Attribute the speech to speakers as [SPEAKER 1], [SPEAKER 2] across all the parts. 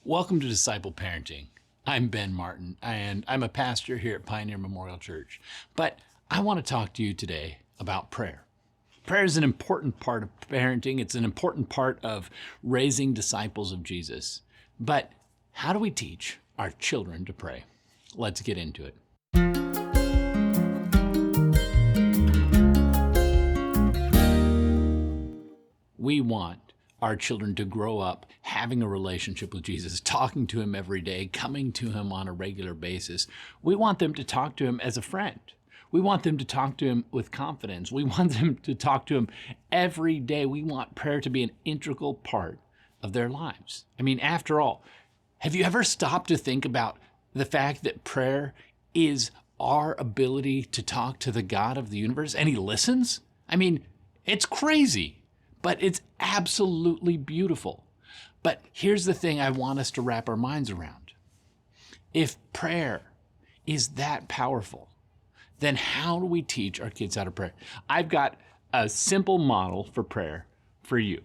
[SPEAKER 1] Welcome to Disciple Parenting. I'm Ben Martin, and I'm a pastor here at Pioneer Memorial Church. But I want to talk to you today about prayer. Prayer is an important part of parenting. It's an important part of raising disciples of Jesus. But how do we teach our children to pray? Let's get into it. We want our children to grow up having a relationship with Jesus, talking to him every day, coming to him on a regular basis. We want them to talk to him as a friend. We want them to talk to him with confidence. We want them to talk to him every day. We want prayer to be an integral part of their lives. I mean, after all, have you ever stopped to think about the fact that prayer is our ability to talk to the God of the universe and he listens? I mean, it's crazy. But it's absolutely beautiful. But here's the thing I want us to wrap our minds around. If prayer is that powerful, then how do we teach our kids how to pray? I've got a simple model for prayer for you.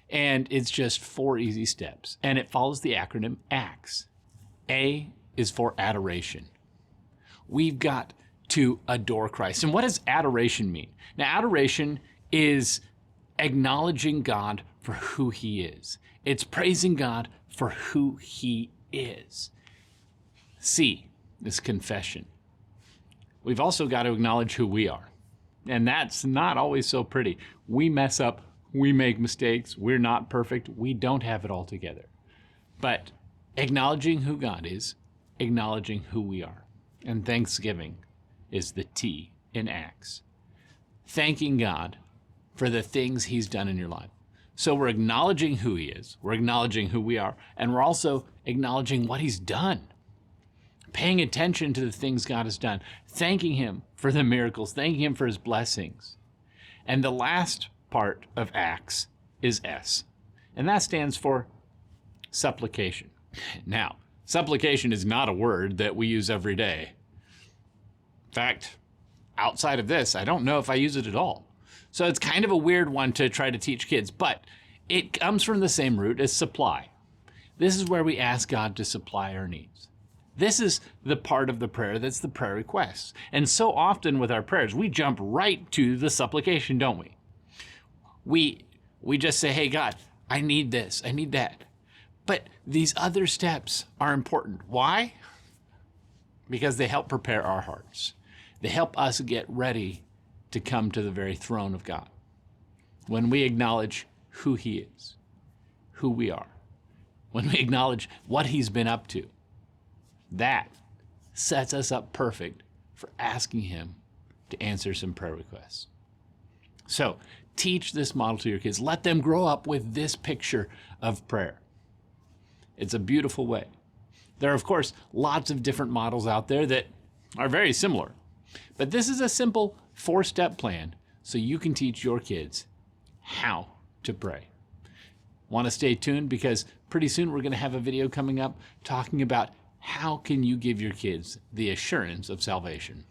[SPEAKER 1] And it's just 4 easy steps. And it follows the acronym ACTS. A is for adoration. We've got to adore Christ. And what does adoration mean? Now, adoration is acknowledging God for who he is. It's praising God for who he is. C is confession. We've also got to acknowledge who we are. And that's not always so pretty. We mess up, we make mistakes, we're not perfect, we don't have it all together. But acknowledging who God is, acknowledging who we are. And thanksgiving is the T in ACTS. Thanking God for the things he's done in your life. So we're acknowledging who he is, we're acknowledging who we are, and we're also acknowledging what he's done. Paying attention to the things God has done, thanking him for the miracles, thanking him for his blessings. And the last part of ACTS is S, and that stands for supplication. Now, supplication is not a word that we use every day. In fact, outside of this, I don't know if I use it at all. So it's kind of a weird one to try to teach kids, but it comes from the same root as supply. This is where we ask God to supply our needs. This is the part of the prayer that's the prayer request. And so often with our prayers, we jump right to the supplication, don't we? We just say, hey, God, I need this, I need that. But these other steps are important. Why? Because they help prepare our hearts. They help us get ready to come to the very throne of God. When we acknowledge who he is, who we are, when we acknowledge what he's been up to, that sets us up perfect for asking him to answer some prayer requests. So teach this model to your kids. Let them grow up with this picture of prayer. It's a beautiful way. There are, of course, lots of different models out there that are very similar. But this is a simple 4-step plan so you can teach your kids how to pray. Want to stay tuned because pretty soon we're going to have a video coming up talking about how can you give your kids the assurance of salvation.